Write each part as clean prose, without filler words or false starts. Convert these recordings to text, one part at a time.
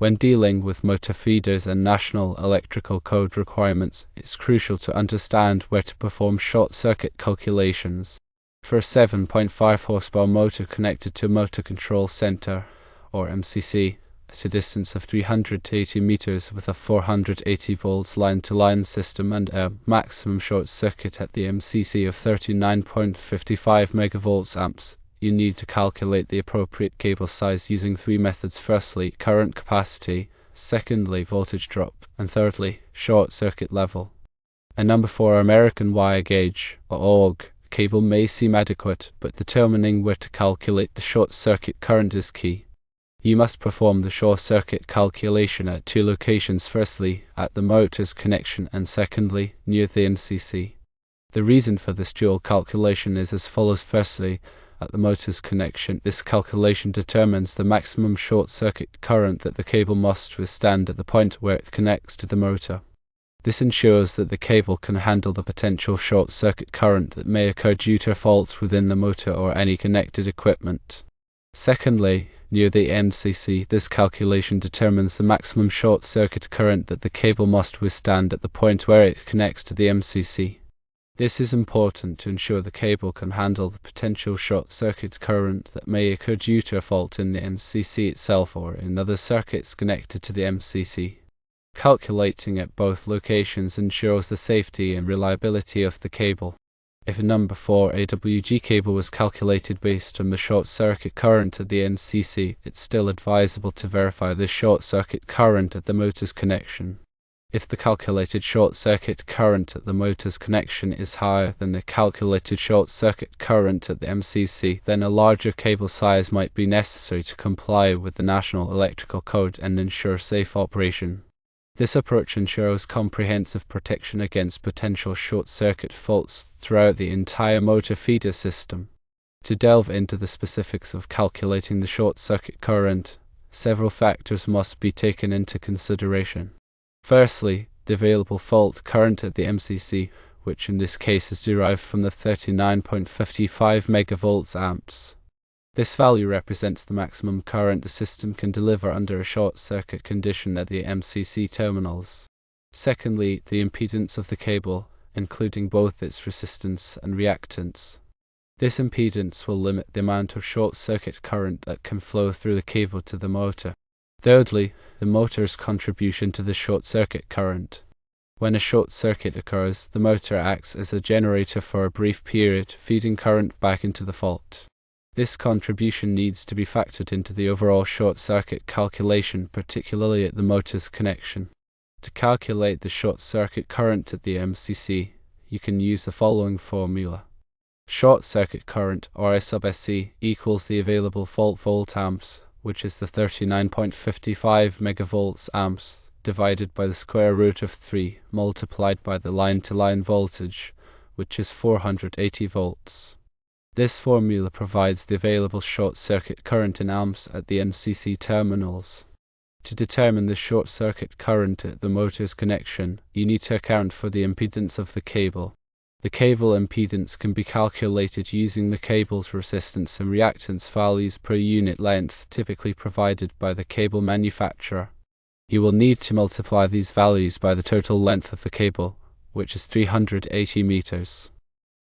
When dealing with motor feeders and national electrical code requirements, it's crucial to understand where to perform short-circuit calculations. For a 7.5 horsepower motor connected to a motor control center, or MCC, at a distance of 380 meters with a 480 volts line-to-line system and a maximum short circuit at the MCC of 39.55 megavolts amps, you need to calculate the appropriate cable size using three methods. Firstly, current capacity, secondly, voltage drop, and thirdly, short circuit level. A number for American wire gauge, or AUG, cable may seem adequate, but determining where to calculate the short circuit current is key. You must perform the short circuit calculation at two locations, firstly, at the motor's connection, and secondly, near the MCC. The reason for this dual calculation is as follows. Firstly, at the motor's connection, this calculation determines the maximum short circuit current that the cable must withstand at the point where it connects to the motor. This ensures that the cable can handle the potential short circuit current that may occur due to a fault within the motor or any connected equipment. Secondly, near the MCC, this calculation determines the maximum short circuit current that the cable must withstand at the point where it connects to the MCC. This is important to ensure the cable can handle the potential short circuit current that may occur due to a fault in the MCC itself or in other circuits connected to the MCC. Calculating at both locations ensures the safety and reliability of the cable. If a number 4 AWG cable was calculated based on the short circuit current at the MCC, it's still advisable to verify the short circuit current at the motor's connection. If the calculated short circuit current at the motor's connection is higher than the calculated short circuit current at the MCC, then a larger cable size might be necessary to comply with the National Electrical Code and ensure safe operation. This approach ensures comprehensive protection against potential short-circuit faults throughout the entire motor feeder system. To delve into the specifics of calculating the short-circuit current, several factors must be taken into consideration. Firstly, the available fault current at the MCC, which in this case is derived from the 39.55 megavolts amps. This value represents the maximum current the system can deliver under a short-circuit condition at the MCC terminals. Secondly, the impedance of the cable, including both its resistance and reactance. This impedance will limit the amount of short-circuit current that can flow through the cable to the motor. Thirdly, the motor's contribution to the short-circuit current. When a short circuit occurs, the motor acts as a generator for a brief period, feeding current back into the fault. This contribution needs to be factored into the overall short circuit calculation, particularly at the motor's connection. To calculate the short circuit current at the MCC, you can use the following formula. Short circuit current, or S sub SC, equals the available fault volt amps, which is the 39.55 megavolts amps, divided by the square root of 3 multiplied by the line-to-line voltage, which is 480 volts. This formula provides the available short-circuit current in amps at the MCC terminals. To determine the short-circuit current at the motor's connection, you need to account for the impedance of the cable. The cable impedance can be calculated using the cable's resistance and reactance values per unit length typically provided by the cable manufacturer. You will need to multiply these values by the total length of the cable, which is 380 meters.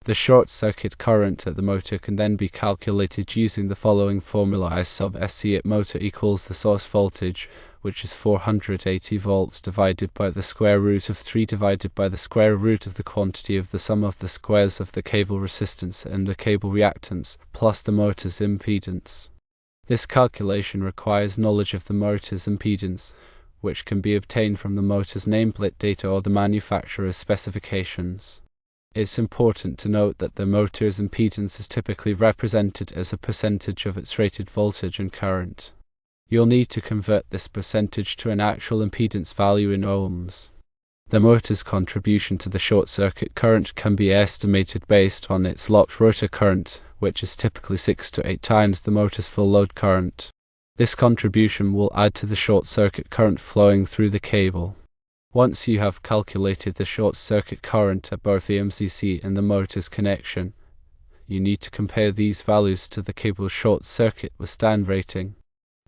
The short-circuit current at the motor can then be calculated using the following formula. I sub SC at motor equals the source voltage, which is 480 volts, divided by the square root of 3 divided by the square root of the quantity of the sum of the squares of the cable resistance and the cable reactance, plus the motor's impedance. This calculation requires knowledge of the motor's impedance, which can be obtained from the motor's nameplate data or the manufacturer's specifications. It's important to note that the motor's impedance is typically represented as a percentage of its rated voltage and current. You'll need to convert this percentage to an actual impedance value in ohms. The motor's contribution to the short-circuit current can be estimated based on its locked rotor current, which is typically 6 to 8 times the motor's full load current. This contribution will add to the short-circuit current flowing through the cable. Once you have calculated the short-circuit current at both the MCC and the motor's connection, you need to compare these values to the cable's short-circuit withstand rating.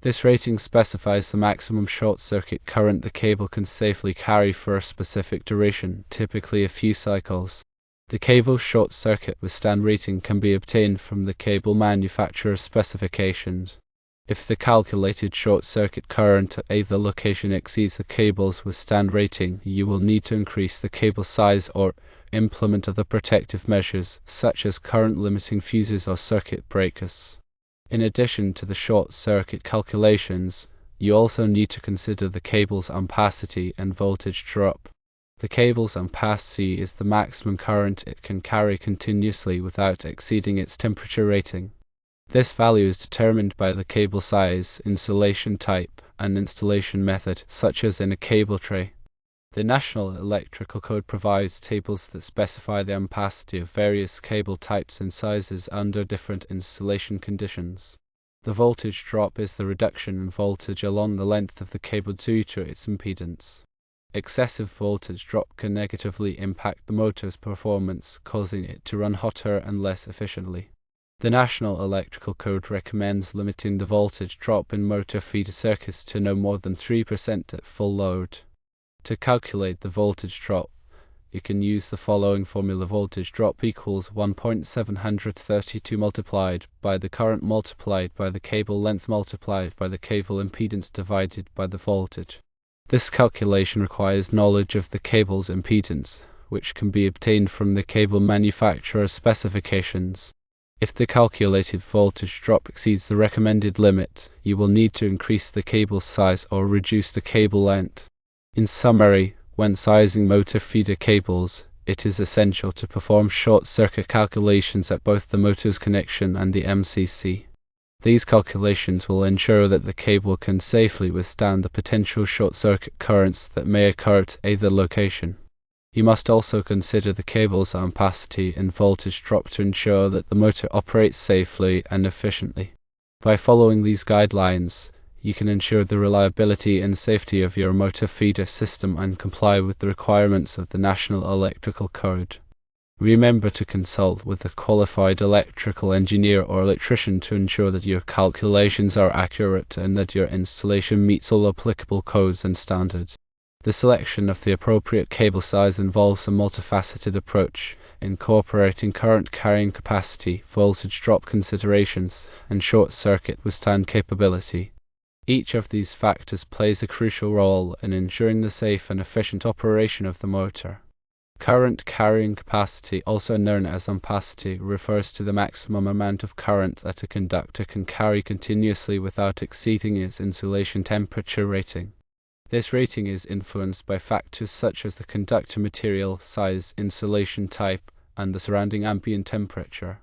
This rating specifies the maximum short-circuit current the cable can safely carry for a specific duration, typically a few cycles. The cable's short-circuit withstand rating can be obtained from the cable manufacturer's specifications. If the calculated short-circuit current at either location exceeds the cable's withstand rating, you will need to increase the cable size or implement other protective measures, such as current-limiting fuses or circuit breakers. In addition to the short-circuit calculations, you also need to consider the cable's ampacity and voltage drop. The cable's ampacity is the maximum current it can carry continuously without exceeding its temperature rating. This value is determined by the cable size, insulation type, and installation method, such as in a cable tray. The National Electrical Code provides tables that specify the ampacity of various cable types and sizes under different installation conditions. The voltage drop is the reduction in voltage along the length of the cable due to its impedance. Excessive voltage drop can negatively impact the motor's performance, causing it to run hotter and less efficiently. The National Electrical Code recommends limiting the voltage drop in motor feeder circuits to no more than 3% at full load. To calculate the voltage drop, you can use the following formula: voltage drop equals 1.732 multiplied by the current multiplied by the cable length multiplied by the cable impedance divided by the voltage. This calculation requires knowledge of the cable's impedance, which can be obtained from the cable manufacturer's specifications. If the calculated voltage drop exceeds the recommended limit, you will need to increase the cable size or reduce the cable length. In summary, when sizing motor feeder cables, it is essential to perform short-circuit calculations at both the motor's connection and the MCC. These calculations will ensure that the cable can safely withstand the potential short-circuit currents that may occur at either location. You must also consider the cable's ampacity and voltage drop to ensure that the motor operates safely and efficiently. By following these guidelines, you can ensure the reliability and safety of your motor feeder system and comply with the requirements of the National Electrical Code. Remember to consult with a qualified electrical engineer or electrician to ensure that your calculations are accurate and that your installation meets all applicable codes and standards. The selection of the appropriate cable size involves a multifaceted approach, incorporating current carrying capacity, voltage drop considerations, and short-circuit withstand capability. Each of these factors plays a crucial role in ensuring the safe and efficient operation of the motor. Current carrying capacity, also known as ampacity, refers to the maximum amount of current that a conductor can carry continuously without exceeding its insulation temperature rating. This rating is influenced by factors such as the conductor material, size, insulation type, and the surrounding ambient temperature.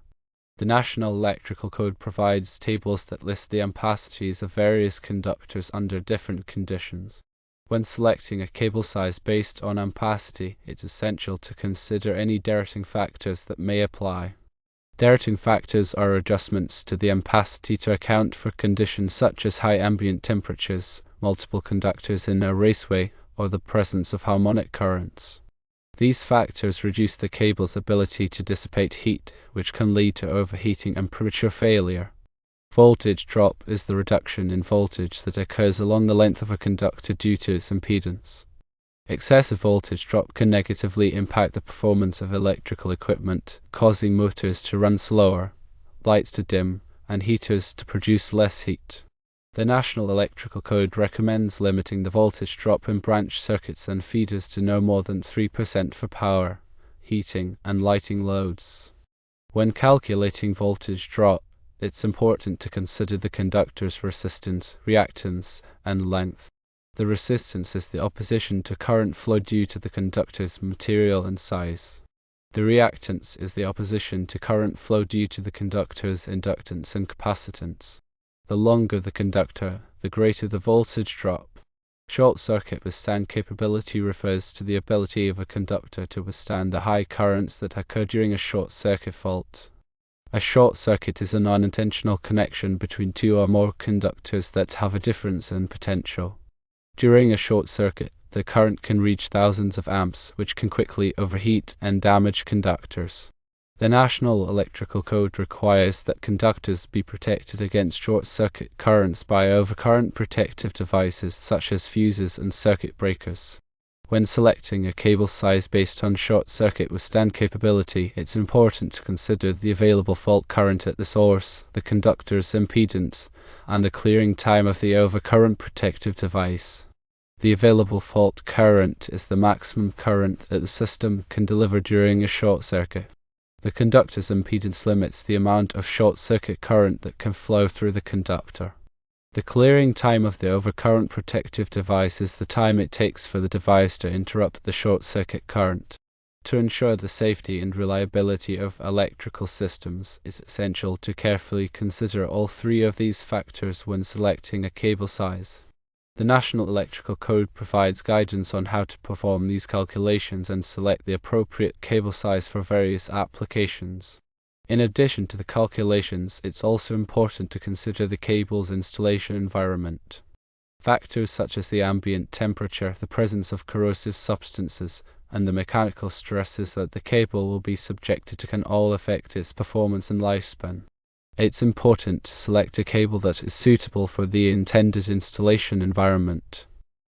The National Electrical Code provides tables that list the ampacities of various conductors under different conditions. When selecting a cable size based on ampacity, it's essential to consider any deterring factors that may apply. Deterring factors are adjustments to the ampacity to account for conditions such as high ambient temperatures, multiple conductors in a raceway, or the presence of harmonic currents. These factors reduce the cable's ability to dissipate heat, which can lead to overheating and premature failure. Voltage drop is the reduction in voltage that occurs along the length of a conductor due to its impedance. Excessive voltage drop can negatively impact the performance of electrical equipment, causing motors to run slower, lights to dim, and heaters to produce less heat. The National Electrical Code recommends limiting the voltage drop in branch circuits and feeders to no more than 3% for power, heating, and lighting loads. When calculating voltage drop, it's important to consider the conductor's resistance, reactance, and length. The resistance is the opposition to current flow due to the conductor's material and size. The reactance is the opposition to current flow due to the conductor's inductance and capacitance. The longer the conductor, the greater the voltage drop. Short-circuit withstand capability refers to the ability of a conductor to withstand the high currents that occur during a short-circuit fault. A short circuit is a non-intentional connection between two or more conductors that have a difference in potential. During a short circuit, the current can reach thousands of amps, which can quickly overheat and damage conductors. The National Electrical Code requires that conductors be protected against short-circuit currents by overcurrent protective devices such as fuses and circuit breakers. When selecting a cable size based on short-circuit withstand capability, it's important to consider the available fault current at the source, the conductor's impedance, and the clearing time of the overcurrent protective device. The available fault current is the maximum current that the system can deliver during a short circuit. The conductor's impedance limits the amount of short-circuit current that can flow through the conductor. The clearing time of the overcurrent protective device is the time it takes for the device to interrupt the short-circuit current. To ensure the safety and reliability of electrical systems, it's essential to carefully consider all three of these factors when selecting a cable size. The National Electrical Code provides guidance on how to perform these calculations and select the appropriate cable size for various applications. In addition to the calculations, it's also important to consider the cable's installation environment. Factors such as the ambient temperature, the presence of corrosive substances, and the mechanical stresses that the cable will be subjected to can all affect its performance and lifespan. It's important to select a cable that is suitable for the intended installation environment.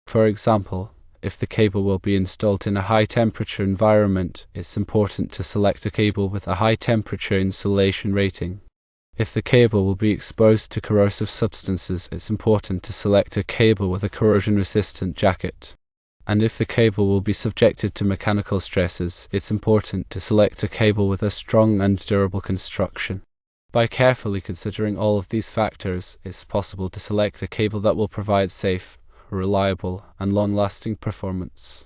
For example, if the cable will be installed in a high-temperature environment, it's important to select a cable with a high-temperature insulation rating. If the cable will be exposed to corrosive substances, it's important to select a cable with a corrosion-resistant jacket. And if the cable will be subjected to mechanical stresses, it's important to select a cable with a strong and durable construction. By carefully considering all of these factors, it's possible to select a cable that will provide safe, reliable, and long-lasting performance.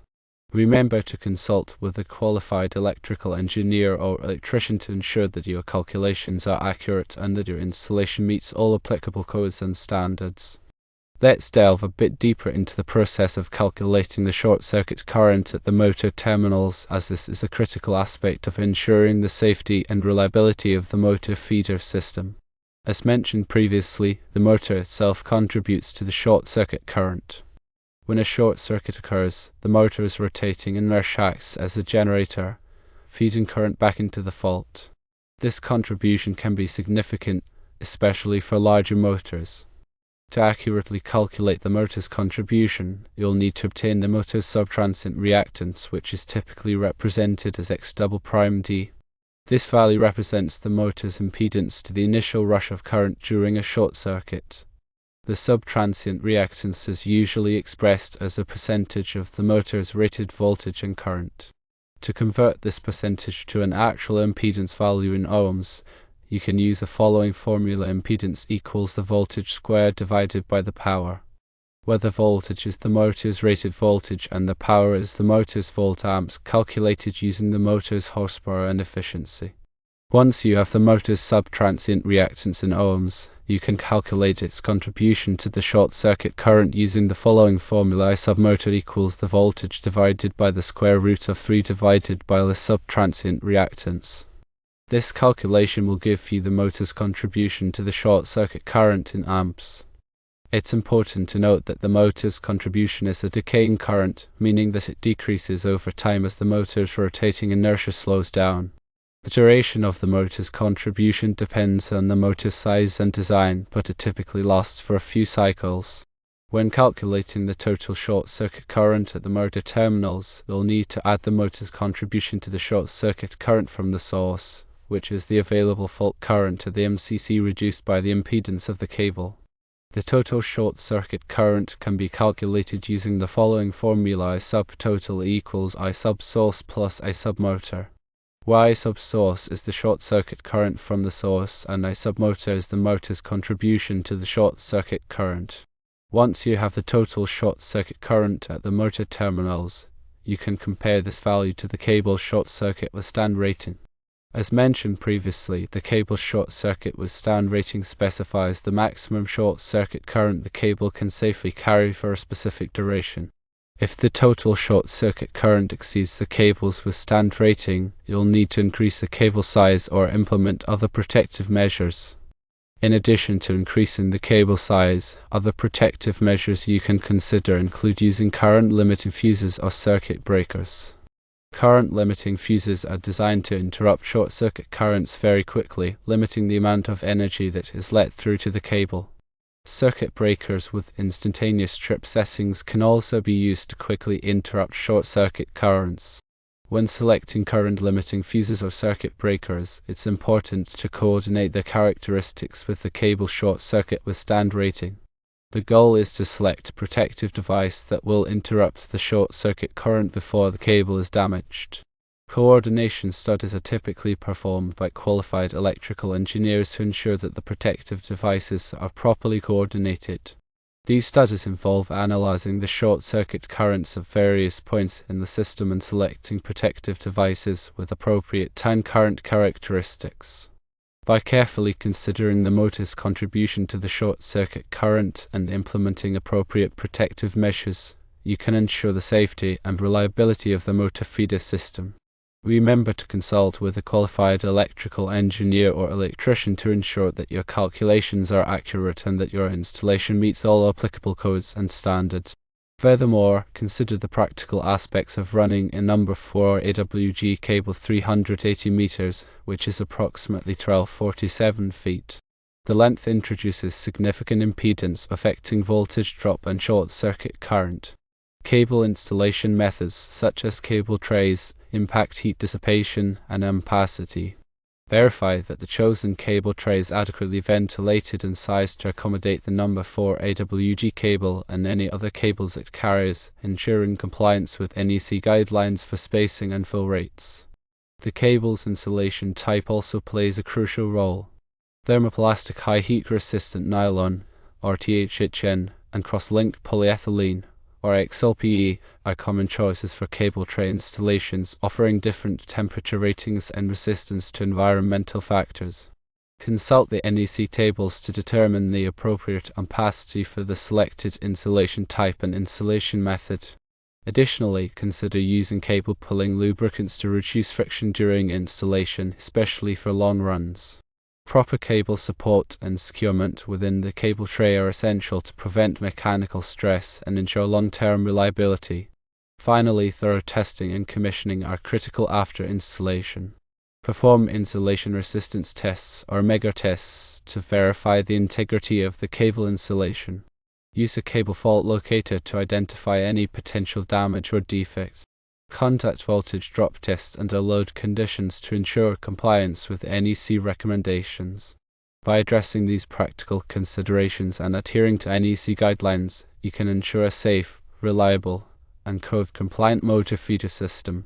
Remember to consult with a qualified electrical engineer or electrician to ensure that your calculations are accurate and that your installation meets all applicable codes and standards. Let's delve a bit deeper into the process of calculating the short-circuit current at the motor terminals, as this is a critical aspect of ensuring the safety and reliability of the motor feeder system. As mentioned previously, the motor itself contributes to the short-circuit current. When a short circuit occurs, the motor's rotating inertia acts as a generator, feeding current back into the fault. This contribution can be significant, especially for larger motors. To accurately calculate the motor's contribution, you'll need to obtain the motor's subtransient reactance, which is typically represented as X''D. This value represents the motor's impedance to the initial rush of current during a short circuit. The subtransient reactance is usually expressed as a percentage of the motor's rated voltage and current. To convert this percentage to an actual impedance value in ohms, you can use the following formula: impedance equals the voltage squared divided by the power, where the voltage is the motor's rated voltage and the power is the motor's volt-amps, calculated using the motor's horsepower and efficiency. Once you have the motor's subtransient reactance in ohms, you can calculate its contribution to the short-circuit current using the following formula: I sub motor equals the voltage divided by the square root of 3 divided by the subtransient reactance. This calculation will give you the motor's contribution to the short-circuit current in amps. It's important to note that the motor's contribution is a decaying current, meaning that it decreases over time as the motor's rotating inertia slows down. The duration of the motor's contribution depends on the motor size and design, but it typically lasts for a few cycles. When calculating the total short-circuit current at the motor terminals, you'll need to add the motor's contribution to the short-circuit current from the source, which is the available fault current at the MCC reduced by the impedance of the cable. The total short-circuit current can be calculated using the following formula: I sub total equals I sub source plus I sub motor, where I sub source is the short-circuit current from the source and I sub motor is the motor's contribution to the short-circuit current. Once you have the total short-circuit current at the motor terminals, you can compare this value to the cable's short-circuit withstand rating. As mentioned previously, the cable's short-circuit withstand rating specifies the maximum short-circuit current the cable can safely carry for a specific duration. If the total short-circuit current exceeds the cable's withstand rating, you'll need to increase the cable size or implement other protective measures. In addition to increasing the cable size, other protective measures you can consider include using current-limiting fuses or circuit breakers. Current-limiting fuses are designed to interrupt short-circuit currents very quickly, limiting the amount of energy that is let through to the cable. Circuit breakers with instantaneous trip settings can also be used to quickly interrupt short-circuit currents. When selecting current-limiting fuses or circuit breakers, it's important to coordinate their characteristics with the cable short-circuit withstand rating. The goal is to select a protective device that will interrupt the short-circuit current before the cable is damaged. Coordination studies are typically performed by qualified electrical engineers to ensure that the protective devices are properly coordinated. These studies involve analyzing the short-circuit currents at various points in the system and selecting protective devices with appropriate time current characteristics. By carefully considering the motor's contribution to the short-circuit current and implementing appropriate protective measures, you can ensure the safety and reliability of the motor feeder system. Remember to consult with a qualified electrical engineer or electrician to ensure that your calculations are accurate and that your installation meets all applicable codes and standards. Furthermore, consider the practical aspects of running a number 4 AWG cable 380 meters, which is approximately 1247 feet. The length introduces significant impedance affecting voltage drop and short-circuit current. Cable installation methods such as cable trays impact heat dissipation and ampacity. Verify that the chosen cable tray is adequately ventilated and sized to accommodate the number 4 AWG cable and any other cables it carries, ensuring compliance with NEC guidelines for spacing and fill rates. The cable's insulation type also plays a crucial role. Thermoplastic high heat resistant nylon, or THHN, and cross-linked polyethylene, or XLPE, are common choices for cable tray installations, offering different temperature ratings and resistance to environmental factors. Consult the NEC tables to determine the appropriate ampacity for the selected insulation type and installation method. Additionally, consider using cable pulling lubricants to reduce friction during installation, especially for long runs. Proper cable support and securement within the cable tray are essential to prevent mechanical stress and ensure long-term reliability. Finally, thorough testing and commissioning are critical after installation. Perform insulation resistance tests or mega tests to verify the integrity of the cable insulation. Use a cable fault locator to identify any potential damage or defects. Conduct voltage drop tests under load conditions to ensure compliance with NEC recommendations. By addressing these practical considerations and adhering to NEC guidelines, you can ensure a safe, reliable, and code-compliant motor feeder system.